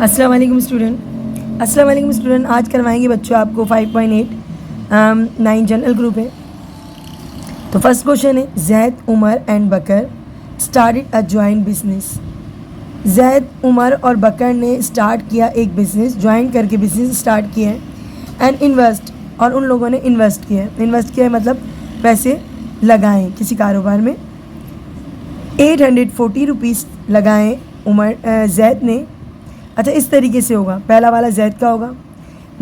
अस्सलाम वालेकुम स्टूडेंट। आज करवाएंगे बच्चों आपको 5.8 9 जनरल ग्रुप है। तो फर्स्ट क्वेश्चन है, Zaid Umar and Bakar started a joint business. Zaid Umar और बकर ने स्टार्ट किया एक बिजनेस, ज्वाइन करके बिजनेस स्टार्ट किया है। एंड इन्वेस्ट, और उन लोगों ने इन्वेस्ट किया है। इन्वेस्ट किया है मतलब पैसे लगाएं किसी कारोबार में। 840 रुपीज़ लगाएं जैद ने। अच्छा, इस तरीके से होगा, पहला वाला जैद का होगा।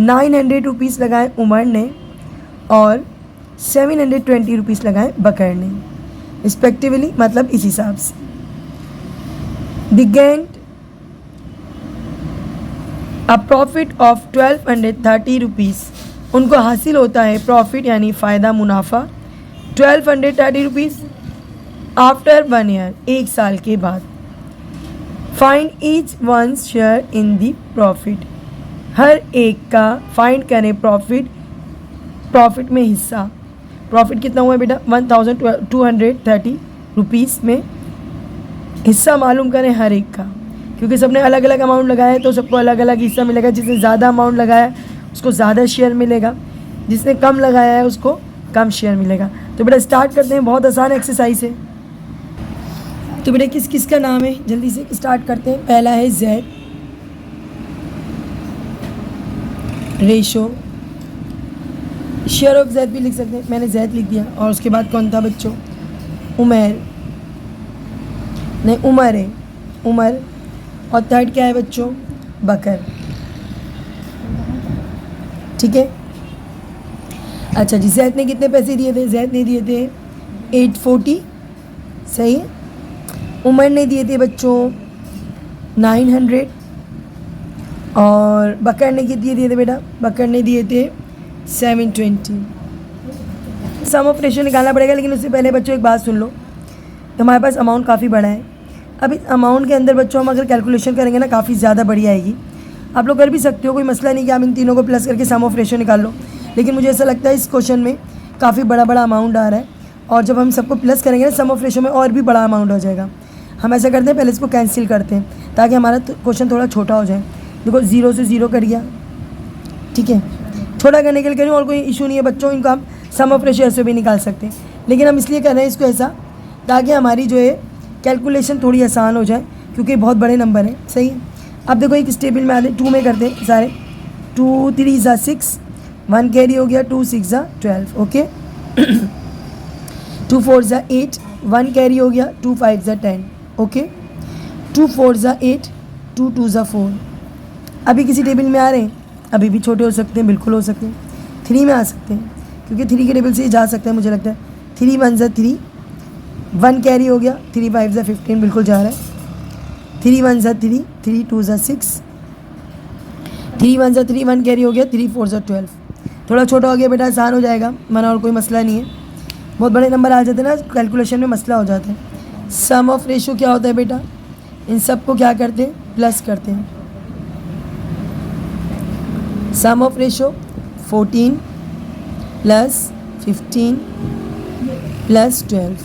900 रुपीज़ लगाएं उमर ने और 720 रुपीज़ लगाएं बकर ने रिस्पेक्टिवली, मतलब इस हिसाब से। The gained a profit of 1230 rupees, उनको हासिल होता है प्रॉफिट यानी फ़ायदा, मुनाफा 1230 रुपीज़ आफ्टर 1 ईयर, 1 साल के बाद। Find each one share in the profit, हर एक का फाइंड करें प्रॉफिट में हिस्सा। प्रॉफिट कितना हुआ बेटा? 1230 रुपीज़ में हिस्सा मालूम करें हर एक का, क्योंकि सबने अलग अलग अमाउंट लगाया है तो सबको अलग अलग हिस्सा मिलेगा। जिसने ज़्यादा अमाउंट लगाया है उसको ज़्यादा शेयर मिलेगा, जिसने कम लगाया है उसको कम शेयर मिलेगा। तो बेटा स्टार्ट करते हैं, बहुत आसान एक्सरसाइज है। तो बेटा किस किस का नाम है, जल्दी से स्टार्ट करते हैं। पहला है Zaid, ratio, share of Zaid भी लिख सकते हैं, मैंने जैद लिख दिया। और उसके बाद कौन था बच्चों? उमर, नहीं उमर है, उमर। और थर्ड क्या है बच्चों? बकर। ठीक है। अच्छा जी, जैद ने कितने पैसे दिए थे? जैद ने दिए थे 840, सही है। उमर ने दिए थे बच्चों 900 और बकर ने कितने दिए थे बेटा? बकर ने दिए थे 720। सम ऑफ रेशो निकालना पड़ेगा, लेकिन उससे पहले बच्चों एक बात सुन लो। हमारे पास अमाउंट काफ़ी बड़ा है। अब इस अमाउंट के अंदर बच्चों हम अगर कैलकुलेशन करेंगे ना, काफ़ी ज़्यादा बड़ी आएगी। आप लोग कर भी सकते हो, कोई मसला नहीं कि आप इन तीनों को प्लस करके सम ऑफ रेशो निकाल लो, लेकिन मुझे ऐसा लगता है इस क्वेश्चन में काफ़ी बड़ा बड़ा अमाउंट आ रहा है, और जब हम सबको प्लस करेंगे ना सम ऑफ रेशो में और भी बड़ा अमाउंट हो जाएगा। हम ऐसा करते हैं, पहले इसको कैंसिल करते हैं ताकि हमारा क्वेश्चन थोड़ा छोटा हो जाए। देखो 0 से 0 कट गया, ठीक है। छोटा करने के लिए करें और कोई इशू नहीं है बच्चों, इनको हम सम ऑफ रेशो ऐसे भी निकाल सकते हैं, लेकिन हम इसलिए कर रहे हैं इसको ऐसा ताकि हमारी जो है कैलकुलेशन थोड़ी आसान हो जाए, क्योंकि बहुत बड़े नंबर हैं, सही है। अब देखो एक टेबल में आते 2 में करते हैं सारे। 2 3 ज़ा 6, 1 कैरी हो गया, 2 6 ज़ा 12, ओके। 2 4 ज़ा 8, 1 कैरी हो गया, 2 5 ज़ा 10, ओके। 2 4 ज़ा 8, 2 2 ज़ा 4। अभी किसी टेबल में आ रहे हैं, अभी भी छोटे हो सकते हैं, बिल्कुल हो सकते हैं। 3 में आ सकते हैं, क्योंकि 3 के टेबल से जा सकते हैं मुझे लगता है। 3 1 ज़ा 3, 1 कैरी हो गया, 3 5 ज़ा 15, बिल्कुल जा रहा है। 3 1 ज़ा 3, 3 2 ज़ा 6, 3 1 ज़ा 3, 1 कैरी हो गया, 3 4 ज़ा 12। थोड़ा छोटा हो गया बेटा, आसान हो जाएगा, मना और कोई मसला नहीं है। बहुत बड़े नंबर आ जाते हैं ना, कैलकुलेशन में मसला हो जाता है। सम ऑफ रेशो क्या होता है बेटा? इन सब को क्या करते हैं? प्लस करते हैं। सम ऑफ रेशो 14 प्लस 15 प्लस 12।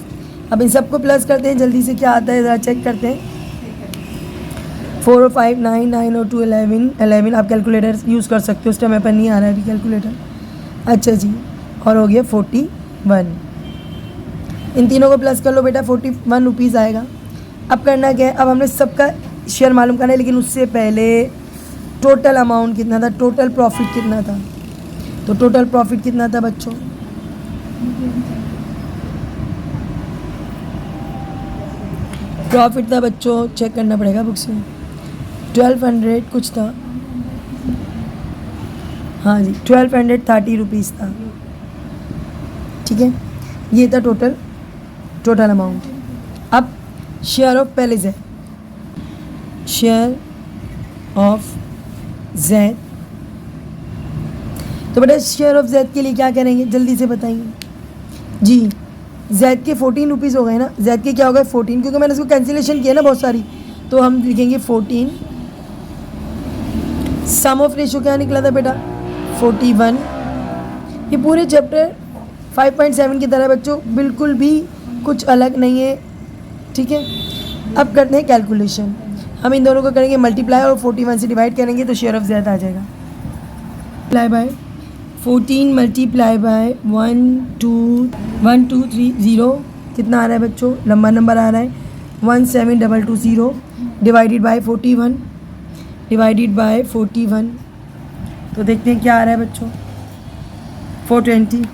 अब इन सबको प्लस करते हैं, जल्दी से क्या आता है ज़रा चेक करते हैं। 4 और 5 9, 9 और 2 11। आप कैलकुलेटर यूज़ कर सकते हो, उस टाइम पर नहीं आ रहा है अभी कैलकुलेटर। अच्छा जी, और हो गया 41। इन तीनों को प्लस कर लो बेटा, 41 रुपीज़ आएगा। अब करना क्या है? अब हमने सबका शेयर मालूम करना है, लेकिन उससे पहले टोटल अमाउंट कितना था, टोटल प्रॉफिट कितना था। तो टोटल प्रॉफिट कितना था बच्चों? प्रॉफिट था बच्चों, चेक करना पड़ेगा बुक्स में, 1200 कुछ था। हाँ जी, 1230 रुपीज़ था, ठीक है। ये था टोटल अमाउंट। अब शेयर ऑफ पहले जैद, शेयर ऑफ जैद। तो बेटा शेयर ऑफ जैद के लिए क्या करेंगे, जल्दी से बताइए जी। जैद के 14 रुपीज़ हो गए ना, जैद के क्या हो गए 14, क्योंकि मैंने इसको कैंसिलेशन किया ना बहुत सारी, तो हम लिखेंगे 14। सम ऑफ रेशो क्या निकला था बेटा? 41। ये पूरे चैप्टर 5.7 की तरह बच्चों, बिल्कुल भी कुछ अलग नहीं है, ठीक है। अब करते हैं कैलकुलेशन। हम इन दोनों को करेंगे मल्टीप्लाई और 41 से डिवाइड करेंगे तो शेयर ऑफ जैद आ जाएगा। मल्टीप्लाई बाय 14 मल्टीप्लाई बाय 123 कितना आ रहा है बच्चों, लंबा नंबर आ रहा है 17220 डिवाइडेड बाय 41 तो देखते हैं क्या आ रहा है बच्चों 420।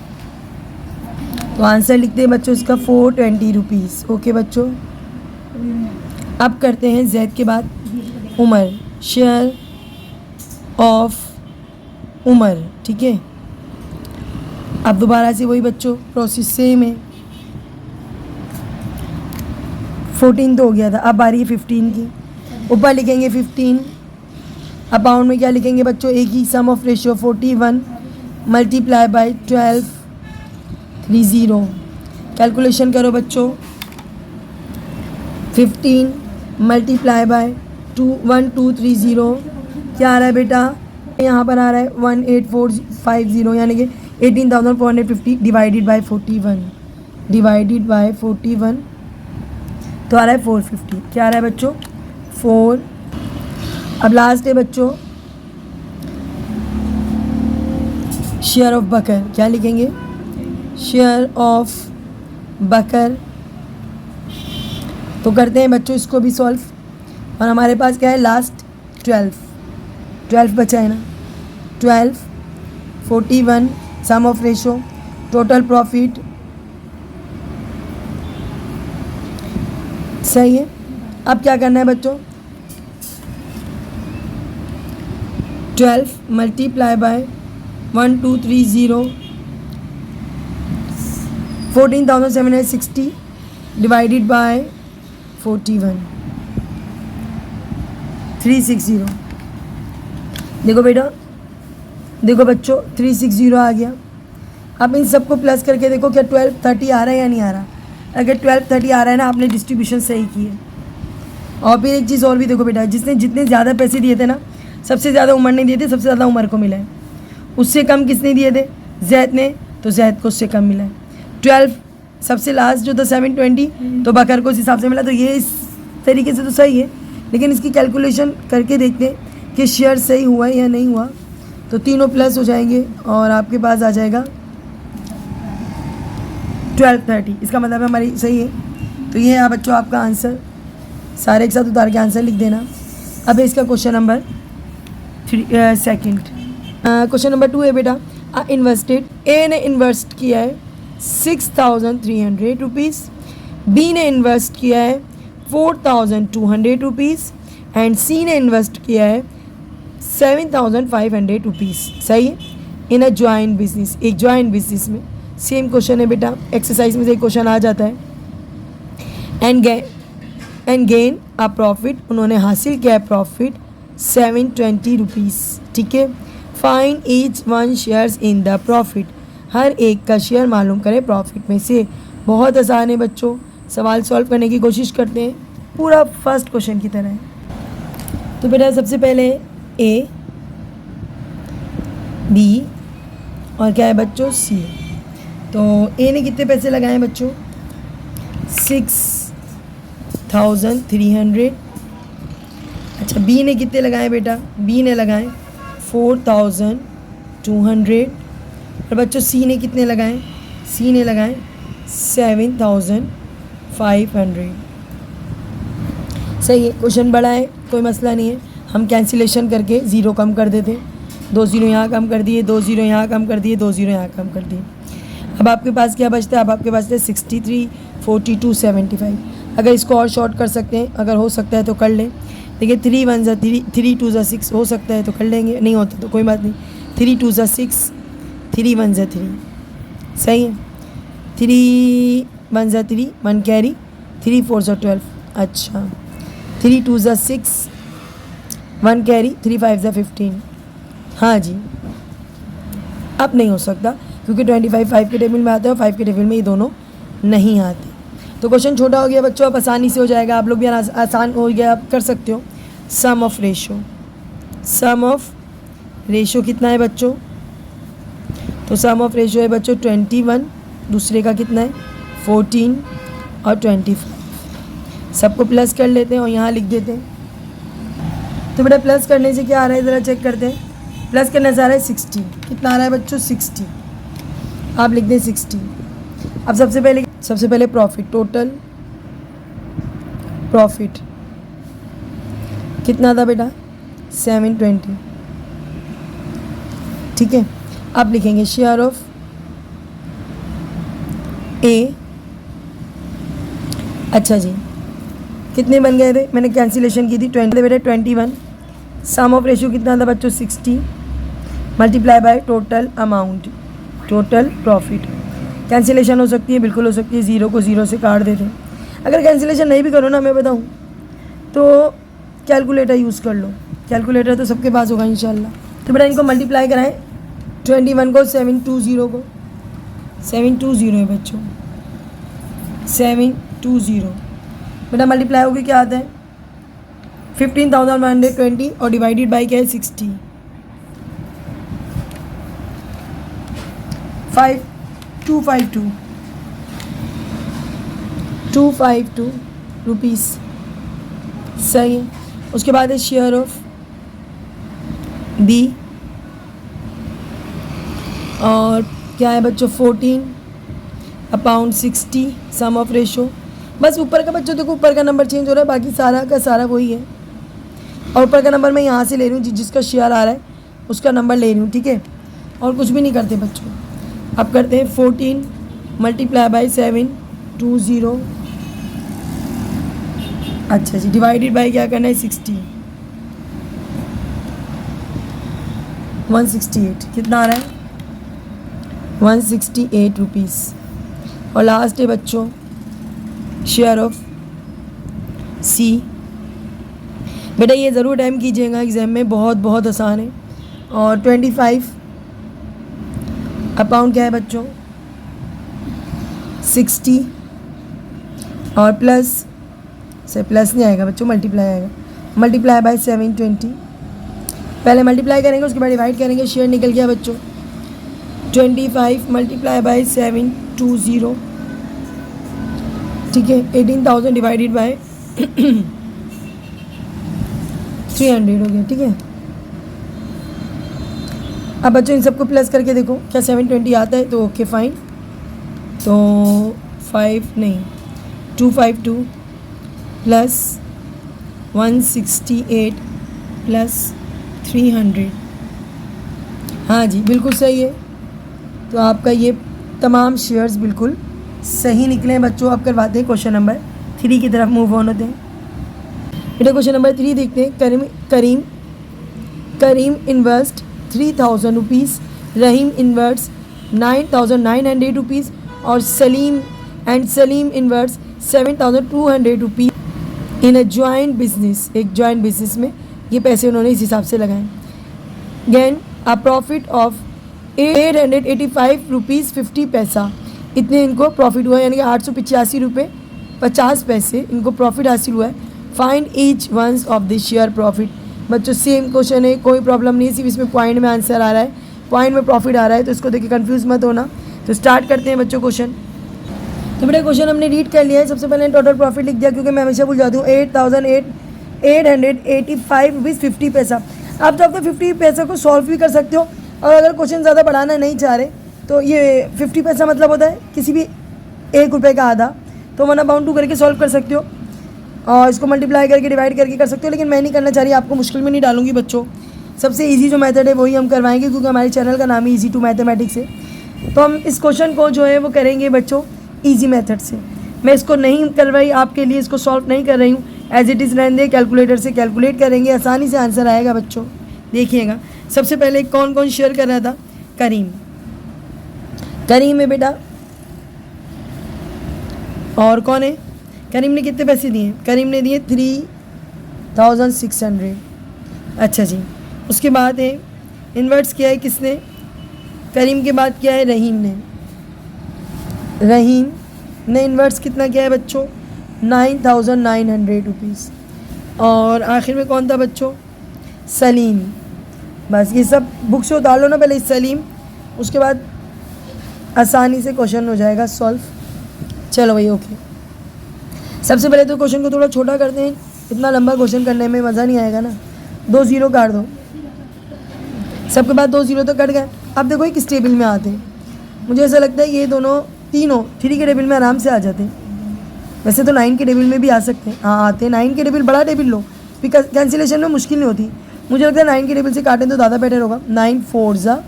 तो आंसर लिखते हैं बच्चों इसका 420 रुपीज़। ओके बच्चों, अब करते हैं जैद के बाद उमर, शेयर ऑफ उमर। ठीक है, अब दोबारा से वही बच्चों प्रोसेस सेम है। 14 तो हो गया था, अब बारी है 15 की। ऊपर लिखेंगे 15, अब बाउंड में क्या लिखेंगे बच्चों, एक ही sum of ratio 41 multiply by 1230। Calculation करो बच्चों, 15 मल्टीप्लाई बाय 1230 क्या आ रहा है बेटा, यहाँ पर आ रहा है 18450 यानी कि 18,450 डिवाइडेड बाय 41 तो आ रहा है 450। क्या आ रहा है बच्चों 4। अब लास्ट है बच्चों शेयर ऑफ बकर, क्या लिखेंगे, शेयर ऑफ बकर। तो करते हैं बच्चों इसको भी सॉल्व, और हमारे पास क्या है लास्ट 12 बचा है ना, 12 41 सम ऑफ रेशो टोटल प्रॉफिट, सही है। अब क्या करना है बच्चों, 12 मल्टीप्लाई बाय 1230 14,760 डिवाइडेड बाय 41 360। देखो बेटा, देखो बच्चों 360 आ गया। अब इन सबको प्लस करके देखो क्या 1230 आ रहा है या नहीं आ रहा। अगर 1230 आ रहा है ना, आपने डिस्ट्रीब्यूशन सही की है। और फिर एक चीज़ और भी देखो बेटा, जिसने जितने ज़्यादा पैसे दिए थे ना, सबसे ज़्यादा उमर ने दिए थे, सबसे ज़्यादा उमर को मिला है। उससे कम किसने दिए थे, जैद ने, तो जैद को उससे कम मिला है। 12 सबसे लास्ट जो था 720 तो बकर को उस हिसाब से मिला। तो ये इस तरीके से तो सही है, लेकिन इसकी कैलकुलेशन करके देखते हैं कि शेयर सही हुआ है या नहीं हुआ। तो तीनों प्लस हो जाएंगे और आपके पास आ जाएगा 1230। इसका मतलब है हमारी सही है। तो ये है बच्चों आपका आंसर, सारे एक साथ उतार के आंसर लिख देना। अब इसका question number second. Question number 2 है बेटा, इन्वेस्टेड, ए ने इन्वेस्ट किया है 6,300 रुपीज़, बी ने इन्वेस्ट किया है 4,200 रुपीज़ एंड सी ने इन्वेस्ट किया है 7,500 रुपीज़। सही है, इन अ जॉइंट बिजनेस, एक जॉइंट बिजनेस में। सेम क्वेश्चन है बेटा, एक्सरसाइज में से एक क्वेश्चन आ जाता है। एंड गेन अ प्रॉफिट, उन्होंने हासिल किया प्रॉफिट 720 रुपीज़। ठीक है, find each one shares in the profit, हर एक का शेयर मालूम करें प्रॉफिट में से। बहुत आसान है बच्चों, सवाल सॉल्व करने की कोशिश करते हैं, पूरा फर्स्ट क्वेश्चन की तरह है। तो बेटा सबसे पहले ए, बी और क्या है बच्चों सी। तो ए ने कितने पैसे लगाए हैं बच्चों, 6,300। अच्छा, बी ने कितने लगाए बेटा, बी ने लगाए 4,200। और बच्चों सी ने कितने लगाए, सी ने लगाए 7,500। सही है, क्वेश्चन बड़ा है, कोई मसला नहीं है। हम कैंसिलेशन करके ज़ीरो कम कर देते, 2 ज़ीरो यहाँ कम कर दिए, 2 ज़ीरो यहाँ कम कर दिए, 2 ज़ीरो यहाँ कम कर दिए। अब आपके पास क्या बचता है, अब आपके पास है 63, 42, 75। अगर इसको और शॉर्ट कर सकते हैं, अगर हो सकता है तो कर लें। देखिए 3 1 ज़ा 3, 3 2 ज़ा 6, हो सकता है तो कर लेंगे, नहीं होता तो कोई बात नहीं। 3 2 ज़ा 6, 3 1 ज़ा 3। सही है, 3 1 ज़ा 3, 1 कैरी, 3 4 ज़ा 12। अच्छा, 3 2 ज़ा 6, 1 कैरी, 3 5 ज़ा 15। हाँ जी, अब नहीं हो सकता क्योंकि 25 5 के टेबल में आते हैं और 5 के टेबल में ये दोनों नहीं आते। तो क्वेश्चन छोटा हो गया बच्चों, अब आसानी से हो जाएगा, आप लोग भी आसान हो गया, आप कर सकते हो। Sum of ratio, sum of ratio कितना है बच्चों, तो सम ऑफ रेशो है बच्चों 21, दूसरे का कितना है 14 और 25। सबको प्लस कर लेते हैं और यहाँ लिख देते हैं तो बेटा प्लस करने से क्या आ रहा है ज़रा चेक करते हैं। प्लस करने से आ रहा है 60। कितना आ रहा है बच्चों? 60। आप लिख दें 60। अब सबसे पहले प्रॉफिट, टोटल प्रॉफिट कितना था बेटा? 720। ठीक है, आप लिखेंगे शेयर ऑफ ए। अच्छा जी, कितने बन गए थे? मैंने कैंसिलेशन की थी 20 बेटा 21। सम ऑफ रेशियो कितना था बच्चों? 60 multiply by total amount, total profit. Cancellation हो सकती है, बिल्कुल हो सकती है, ज़ीरो को ज़ीरो से काट देते हैं। अगर कैंसिलेशन नहीं भी करो ना, मैं बताऊँ तो कैलकुलेटर यूज़ कर लो। कैलकुलेटर तो सबके पास होगा इंशाल्लाह। तो बेटा इनको मल्टीप्लाई कराएं, 21 को 720 को, 720 है बच्चों, 720 बेटा मल्टीप्लाई होगी क्या आता है? 15,120 और डिवाइडेड बाई क्या है? 60। 252 रुपीज़। सही है। उसके बाद है शेयर ऑफ बी, और क्या है बच्चों? 14/60 सम ऑफ रेशो। बस ऊपर का बच्चों देखो, ऊपर का नंबर चेंज हो रहा है, बाकी सारा का सारा वही है। और ऊपर का नंबर मैं यहाँ से ले रही हूँ, जिसका शेयर आ रहा है उसका नंबर ले रही हूँ। ठीक है, और कुछ भी नहीं करते बच्चों। अब करते हैं 14 मल्टीप्लाई बाई 720। अच्छा जी, डिवाइडेड बाई क्या करना है? 60, 168। कितना आ रहा है? 168 रुपीज़। और लास्ट है बच्चों शेयर ऑफ सी। बेटा ये ज़रूर टाइम कीजिएगा, एग्ज़ाम में बहुत बहुत आसान है। और 25 अपाउंड क्या है बच्चों? 60 और प्लस से प्लस नहीं आएगा बच्चों, मल्टीप्लाई आएगा। Multiply by 720। पहले मल्टीप्लाई करेंगे, उसके बाद डिवाइड करेंगे। शेयर निकल गया बच्चों 25 मल्टीप्लाई बाय 720। ठीक है, 18,000 डिवाइडेड बाय 300 हो गया। ठीक है, अब बच्चों इन सबको प्लस करके देखो क्या 720 आता है? तो ओके फाइन। तो 252 प्लस 168 प्लस 300। हाँ जी बिल्कुल सही है। तो आपका ये तमाम शेयर्स बिल्कुल सही निकले हैं बच्चों। अब करवाते हैं क्वेश्चन नंबर 3 की तरफ मूव ऑन होते हैं। बेटा क्वेश्चन नंबर 3 देखते हैं। करीम इन्वेस्ट 3,000 रुपीज़, रहीम इन्वेस्ट 9,900 रुपीज़ और Salim invest 7,200 rupees in a joint business. एक जॉइंट बिजनेस में ये पैसे उन्होंने इस हिसाब से लगाए। Gain a profit of 885 rupees 50 पैसा। इतने इनको प्रॉफिट हुआ, यानी कि 885 रुपये 50 पैसे इनको प्रॉफिट हासिल हुआ है। Find each one's of the share profit. बच्चों सेम क्वेश्चन है, कोई प्रॉब्लम नहीं है, सिर्फ इसमें पॉइंट में आंसर आ रहा है, पॉइंट में प्रॉफिट आ रहा है, तो इसको देखिए कंफ्यूज मत होना। तो स्टार्ट करते हैं बच्चों क्वेश्चन। तो बेटा क्वेश्चन हमने रीड कर लिया है। सबसे पहले टोटल प्रॉफिट लिख दिया, क्योंकि मैं हमेशा भूल जाती हूँ। 8,885 रुपीज़ 50 पैसा। आप चाहो तो 50 पैसा को सॉल्व भी कर सकते हो, और अगर क्वेश्चन ज़्यादा बढ़ाना नहीं चाह रहे तो ये 50 पैसा मतलब होता है किसी भी 1 रुपये का आधा, तो 1/2 करके सॉल्व कर सकते हो, और इसको मल्टीप्लाई करके डिवाइड करके कर सकते हो। लेकिन मैं नहीं करना चाह रही, आपको मुश्किल में नहीं डालूंगी बच्चों। सबसे इजी जो मेथड है वही हम करवाएंगे, क्योंकि हमारे चैनल का नाम ही इजी टू मैथमेटिक्स है। तो हम इस क्वेश्चन को जो है वो करेंगे बच्चों इजी मेथड से। मैं इसको नहीं करवाई आपके लिए, इसको सॉल्व नहीं कर रही हूँ, एज इट इज़ रहने, कैलकुलेटर से कैलकुलेट करेंगे, आसानी से आंसर आएगा बच्चों। देखिएगा सबसे पहले कौन कौन शेयर कर रहा था? करीम है बेटा, और कौन है? करीम ने कितने पैसे दिए? करीम ने दिए 3,600। अच्छा जी, उसके बाद है इन्वर्ट्स किया है किसने? करीम के बाद क्या है? रहीम ने इन्वर्ट्स कितना किया है बच्चों? 9,900 रुपीज़। और आखिर में कौन था बच्चों? सलीम। बस ये सब बुक से उतार लो ना पहले सलीम, उसके बाद आसानी से क्वेश्चन हो जाएगा सॉल्व। चलो भाई ओके। सबसे पहले तो क्वेश्चन को थोड़ा छोटा करते हैं, इतना लंबा क्वेश्चन करने में मज़ा नहीं आएगा ना। 2 0 काट दो, सबके बाद 2 0 तो कट गए। अब देखो ये किस टेबल में आते हैं, मुझे ऐसा लगता है ये दोनों तीनों 3 के टेबल में आराम से आ जाते हैं। वैसे तो 9 के टेबल में भी आ सकते हैं, हाँ आते हैं। 9 के टेबल बड़ा टेबल लो, फिर कैंसिलेशन में मुश्किल नहीं होती। मुझे लगता है 9 के टेबल से काटें तो ज़्यादा बेटर होगा। 9 4 ज़ा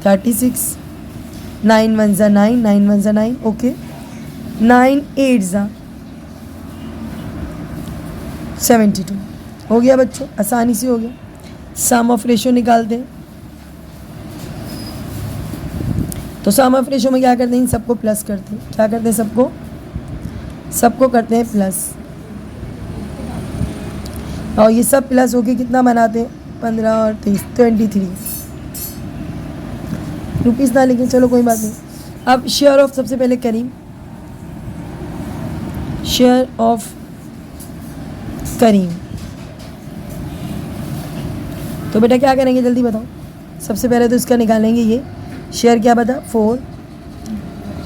36, 9 1 ज़ा 9, 9 1 ज़ा 9, ओके। 9 8 ज़ा 72 हो गया बच्चों, आसानी से हो गया। सम ऑफ रेशो निकालते हैं, तो सम ऑफ रेशो में क्या करते हैं, इन सबको प्लस करते हैं। क्या करते हैं, सबको करते हैं प्लस, और ये सब प्लस होके कितना बनाते हैं, 15 और 30 23 रुपीज़ ना, लेकिन चलो कोई बात नहीं। अब शेयर ऑफ, सबसे पहले करीम, शेयर ऑफ करीम, तो बेटा क्या करेंगे जल्दी बताओ। सबसे पहले तो इसका निकालेंगे, ये शेयर क्या बता 4,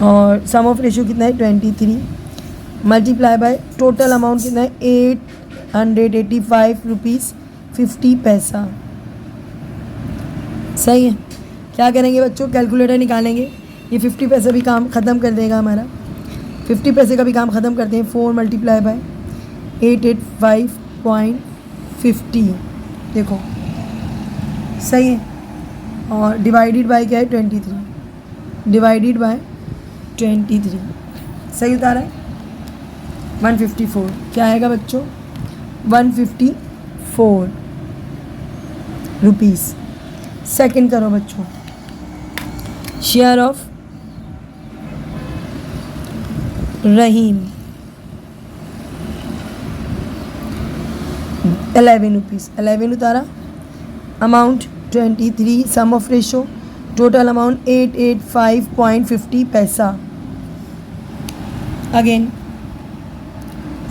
और सम ऑफ रेशो कितना है 23, मल्टीप्लाई बाय टोटल अमाउंट कितना है 885 रुपीज़ 50 पैसा। सही है। क्या करेंगे बच्चों, कैलकुलेटर निकालेंगे, ये 50 पैसा भी काम ख़त्म कर देगा हमारा। 50 पैसे का भी काम ख़त्म करते हैं। 4 मल्टीप्लाई बाय 885.50, देखो सही है। और डिवाइडेड बाय क्या है 23, डिवाइडेड बाय 23, सही उतारा है 154। क्या आएगा बच्चों 154 रुपीज़। सेकंड करो बच्चों, शेयर ऑफ रहीम 11 रुपीज़, 11 उतारा। Amount 23, sum of ratio, total amount 885.50 पैसा। अगेन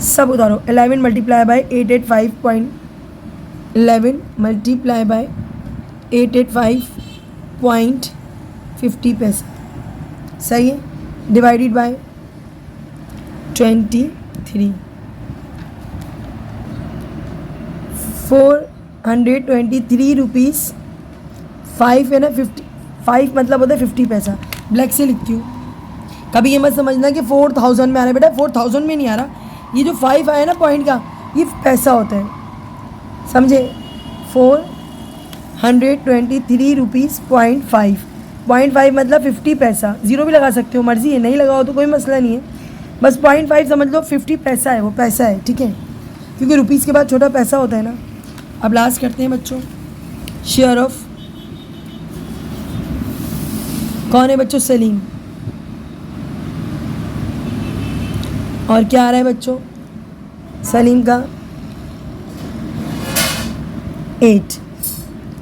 सब उतारो, 11 मल्टीप्लाई बाय 885.11 मल्टीप्लाई बाय 885.50 पैसा, सही है। डिवाइडेड बाय 23, 423 रुपीज़ 5 है ना, 5 मतलब होता है 50 पैसा। ब्लैक से लिखती हूँ, कभी ये मत समझना कि 4000 में आ रहा है, बेटा 4000 में नहीं आ रहा, ये जो 5 आया ना पॉइंट का, ये पैसा होता है, समझे। 423 रुपीज़ .5 मतलब 50 पैसा। ज़ीरो भी लगा सकते हो, मर्जी है, नहीं लगाओ तो कोई मसला नहीं है, बस 0.5 समझ लो, 50 पैसा है, वो पैसा है, ठीक है, क्योंकि रुपीज़ के बाद छोटा पैसा होता है ना। अब लास्ट करते हैं बच्चों, शेयर ऑफ, कौन है बच्चों, सलीम। और क्या आ रहा है बच्चों, सलीम का 8,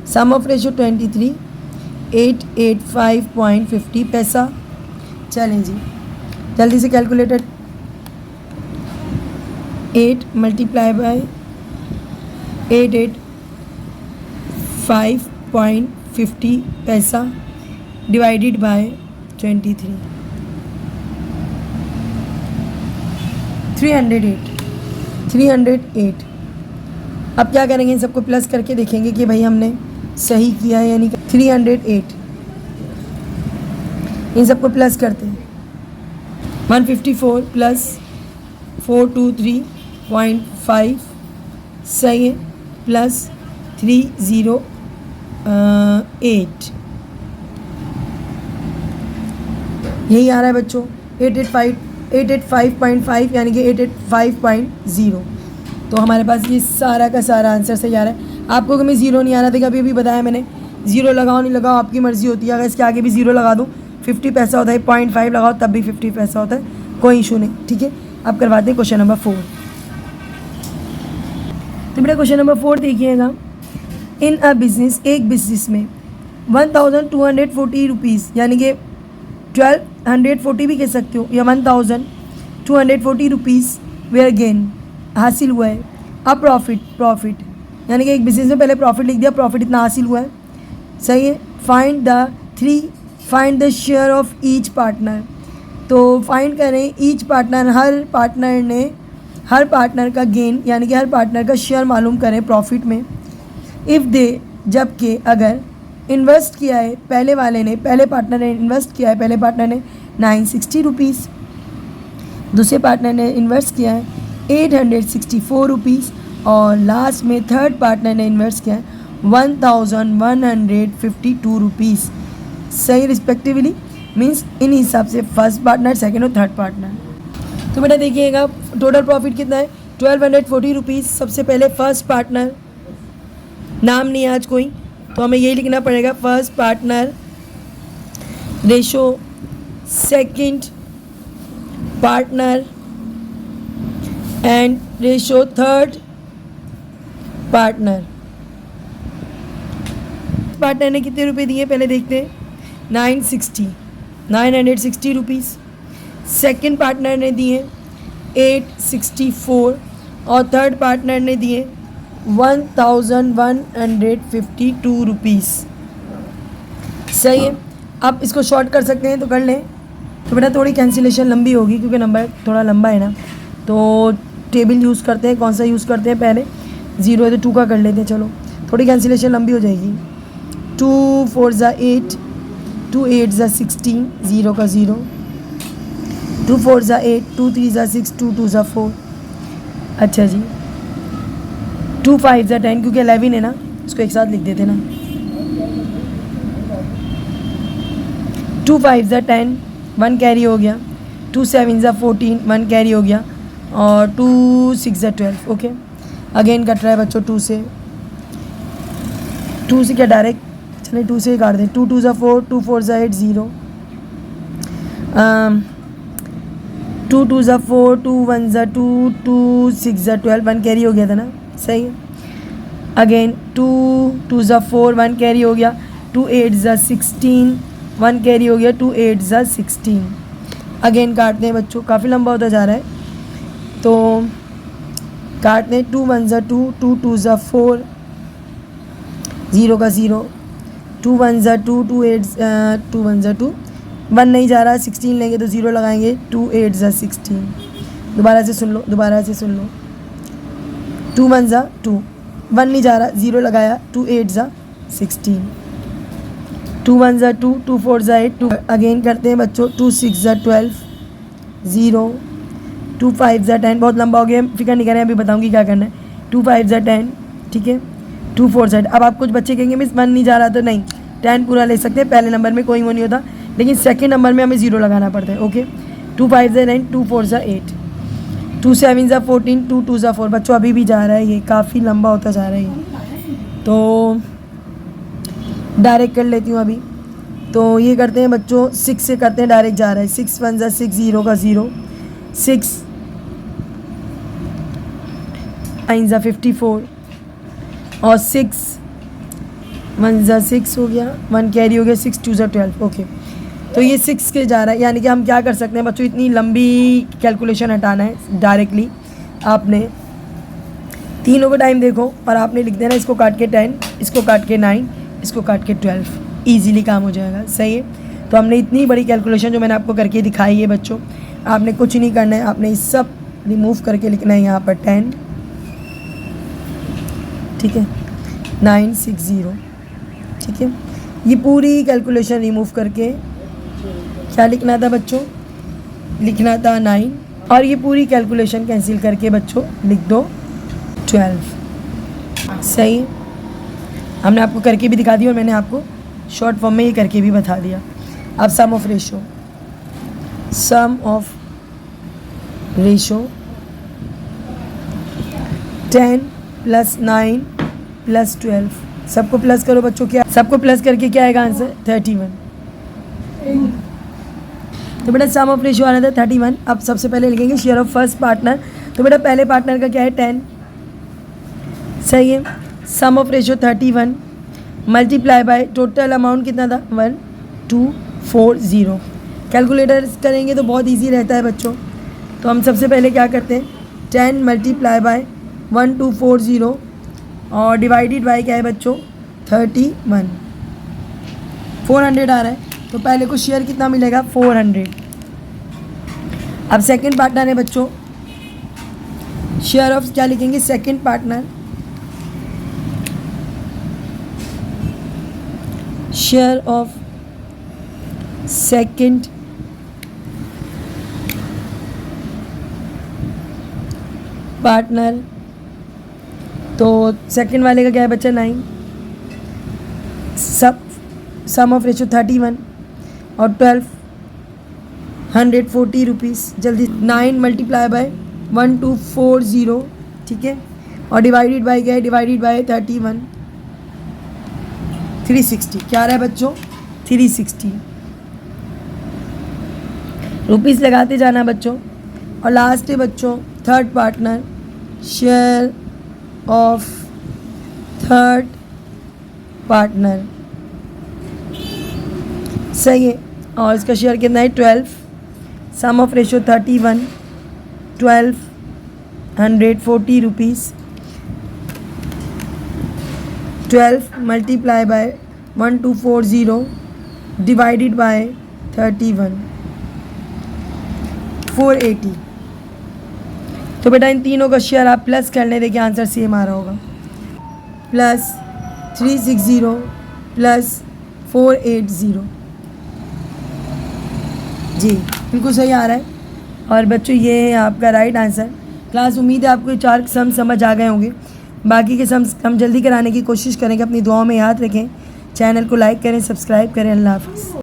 सम ऑफ रेशो 23, 885.50 पैसा। चलें जी, जल्दी से कैलकुलेटर, 8 मल्टीप्लाई बाय 885.50 पैसा डिवाइडेड बाय 23, 308। अब क्या करेंगे, इन सबको प्लस करके देखेंगे कि भाई हमने सही किया है यानी 308, इन सबको प्लस करते हैं। 154 प्लस 423.5, सही है, प्लस 308, यही आ रहा है बच्चों 885.5 यानी कि 885.0। तो हमारे पास ये सारा का सारा आंसर सही आ रहा है। आपको कभी ज़ीरो नहीं आ रहा था, कभी अभी बताया मैंने, ज़ीरो लगाओ नहीं लगाओ आपकी मर्ज़ी होती है। अगर इसके आगे भी ज़ीरो लगा दूँ 50 पैसा होता है, 0.5 लगाओ तब भी 50 पैसा होता है, कोई इशू नहीं, ठीक है। अब करवाते हैं क्वेश्चन नंबर 4। तो बेटा क्वेश्चन नंबर 4 देखिएगा, इन अ बिज़नेस, एक बिजनेस में 1240 रुपीज़ यानी कि 1240 भी कह सकते हो, या 1240 रुपीज़ वेयर गेन हासिल हुआ है। अब प्रॉफिट यानी कि एक बिजनेस में पहले प्रॉफिट लिख दिया, प्रॉफिट इतना हासिल हुआ है, सही है। Find the share of each partner, तो फाइंड करें ईच पार्टनर, हर पार्टनर का गेन यानी कि हर पार्टनर का शेयर मालूम करें प्रॉफिट में। इफ़ दे, जबकि अगर इन्वेस्ट किया है पहले वाले ने, पहले पार्टनर ने इन्वेस्ट किया है, पहले पार्टनर ने 960 रुपीज़, दूसरे पार्टनर ने इन्वेस्ट किया है 864 रुपीज़ और लास्ट में थर्ड पार्टनर ने इन्वेस्ट किया है 1152 रुपीज़। सही, रिस्पेक्टिवली मीन्स इन हिसाब से फर्स्ट पार्टनर, सेकेंड और थर्ड पार्टनर। तो बेटा देखिएगा टोटल प्रॉफिट कितना है 1240 रुपीज़। सबसे पहले फर्स्ट पार्टनर, नाम नहीं है आज कोई, तो हमें यही लिखना पड़ेगा first partner ratio second partner and ratio third partner. Partner ने कितने रुपए दिए पहले देखते हैं, 960 रुपीज़। सेकंड पार्टनर ने दिए 864 और थर्ड पार्टनर ने दिए 1152 रुपीज़। सही है, आप इसको शॉर्ट कर सकते हैं तो कर लें। तो बेटा थोड़ी कैंसिलेशन लंबी होगी क्योंकि नंबर थोड़ा लंबा है ना, तो टेबल यूज़ करते हैं। कौन सा यूज़ करते हैं पहले, 0 है तो 2 का कर लेते हैं। चलो थोड़ी कैंसिलेशन लंबी हो जाएगी। 2 4 ज़ा 8, 2 8 ज़ा 16, 0 का 0, 2 4 ज़ा 8, 2 3 ज़ा 6, 2 2 ज़ा 4। अच्छा जी, 2 5 ज़ा 10, क्योंकि 11 है ना, इसको एक साथ लिख देते ना। 2 5 ज़ा 10, 1 कैरी हो गया। 2 7 ज़ा 14, 1 कैरी हो गया और 2 6 ज़ा 12। ओके, अगेन कट रहा है बच्चों 2 से। 2 से क्या डायरेक्ट, चलिए 2 से ही काट दें। 2 2 ज़ा 4, 2 4 ज़ा 8, 0, 2 2 ज़ा 4, 2 1 ज़ा 2, 2 6 ज़ा 12, 1 कैरी हो गया था ना। सही है, अगेन 2 2 ज़ा 4, 1 कैरी हो गया। 2 8 ज़ा 16, 1 कैरी हो गया। 2 8 ज़ा 16। अगेन काटते हैं बच्चों, काफ़ी लंबा होता जा रहा है तो काटते हैं। 2 1 ज़ा 2, 2 2 ज़ा 4, 0 का 0, 2 1 ज़ा 2, 2 1 ज़ा 2, 1 नहीं जा रहा, 16 लेंगे तो 0 लगाएंगे। 2 8 ज़ा 16। दोबारा से सुन लो, दोबारा से सुन लो। 2 1 ज़ा 2, 1 नहीं जा रहा, 0 लगाया। 2 8 ज़ा 16, 2 1 ज़ा 2, 2 4 ज़ा 8, 2 अगेन करते हैं बच्चों। 2 6 ज़ा 12, 0, 2 5 ज़ा 10। बहुत लंबा हो गया, फिक्र नहीं करें, अभी बताऊंगी क्या करना है। 2 5 ज़ा 10, ठीक है। 2 4 ज़ा, अब आप कुछ बच्चे कहेंगे मिस 1 नहीं जा रहा, तो नहीं, 10 पूरा ले सकते हैं। पहले नंबर में कोई वो नहीं होता, लेकिन सेकंड नंबर में हमें 0 लगाना पड़ता है। ओके, 2 5 ज़ा 9, 2 4 ज़ा 8, 2 7 ज़ा 14, 2 2 ज़ा 4। बच्चों अभी भी जा रहा है, ये काफ़ी लंबा होता जा रहा है ये, तो डायरेक्ट कर लेती हूँ अभी। तो ये करते हैं बच्चों, 6 से करते हैं, डायरेक्ट जा रहा है। 6 1 ज़ा 6, 0 का 0, 6 9 ज़ा 54 और 6 1 ज़ा 6 हो गया, 1 कैरी हो गया। 6 2 ज़ा 12। ओके, तो ये 6 के जा रहा है, यानी कि हम क्या कर सकते हैं बच्चों, इतनी लंबी कैलकुलेशन हटाना है डायरेक्टली। आपने तीनों का टाइम देखो और आपने लिख देना, इसको काट के 10, इसको काट के 9, इसको काट के 12, ईजिली काम हो जाएगा। सही है, तो हमने इतनी बड़ी कैलकुलेशन जो मैंने आपको करके दिखाई है बच्चों, आपने कुछ नहीं करना है, आपने इस सब रिमूव करके लिखना है यहाँ पर 10, ठीक है, 960, ठीक है। ये पूरी कैलकुलेशन रिमूव करके क्या लिखना था बच्चों, लिखना था 9 और ये पूरी कैलकुलेशन कैंसिल करके बच्चों लिख दो 12। सही है, हमने आपको करके भी दिखा दिया और मैंने आपको शॉर्ट फॉर्म में ये करके भी बता दिया। अब sum of ratio, sum of ratio 10 + 9 + 12, सबको प्लस करो बच्चों। क्या सबको प्लस करके क्या आएगा आंसर, 31। तो बेटा सम ऑफ रेशियो आना था 31। अब सबसे पहले लिखेंगे शेयर ऑफ फर्स्ट पार्टनर। तो बेटा पहले पार्टनर का क्या है 10, सही है। Sum of ratio 31 multiply by total amount कितना था 1240। कैलकुलेटर करेंगे तो बहुत इजी रहता है बच्चों। तो हम सबसे पहले क्या करते हैं 10 मल्टीप्लाई बाय 1240 और डिवाइडेड बाय क्या है बच्चों 31, 400 आ रहा है। तो पहले को शेयर कितना मिलेगा 400। अब सेकंड पार्टनर है बच्चों, शेयर ऑफ क्या लिखेंगे second partner share of second partner, तो सेकंड वाले का क्या है बच्चा 9, सम ऑफ रेशो 31 और 12 140 रुपीज़। जल्दी 9 मल्टीप्लाई बाय 1240, ठीक है, और डिवाइडेड बाय क्या है, डिवाइडेड बाय 31 360। क्या आ रहा है बच्चों 360 रुपीज़ लगाते जाना बच्चों। और लास्ट है बच्चों third partner, share of third partner, सही है। और इसका शेयर कितना है 12, sum of ratio 31, 1240 rupees, 12 multiply by 1240 divided by 31 480। तो बेटा इन तीनों का शेयर आप प्लस कर लें, देखिए आंसर सेम आ रहा होगा, प्लस 360 प्लस 480। जी बिल्कुल सही आ रहा है। और बच्चों ये है आपका राइट आंसर। क्लास उम्मीद है आपको ये 4 सम समझ आ गए होंगे। बाकी के सम हम जल्दी कराने की कोशिश करेंगे, अपनी दुआओं में याद रखें। चैनल को लाइक करें, सब्सक्राइब करें। अल्लाह हाफ़िज़।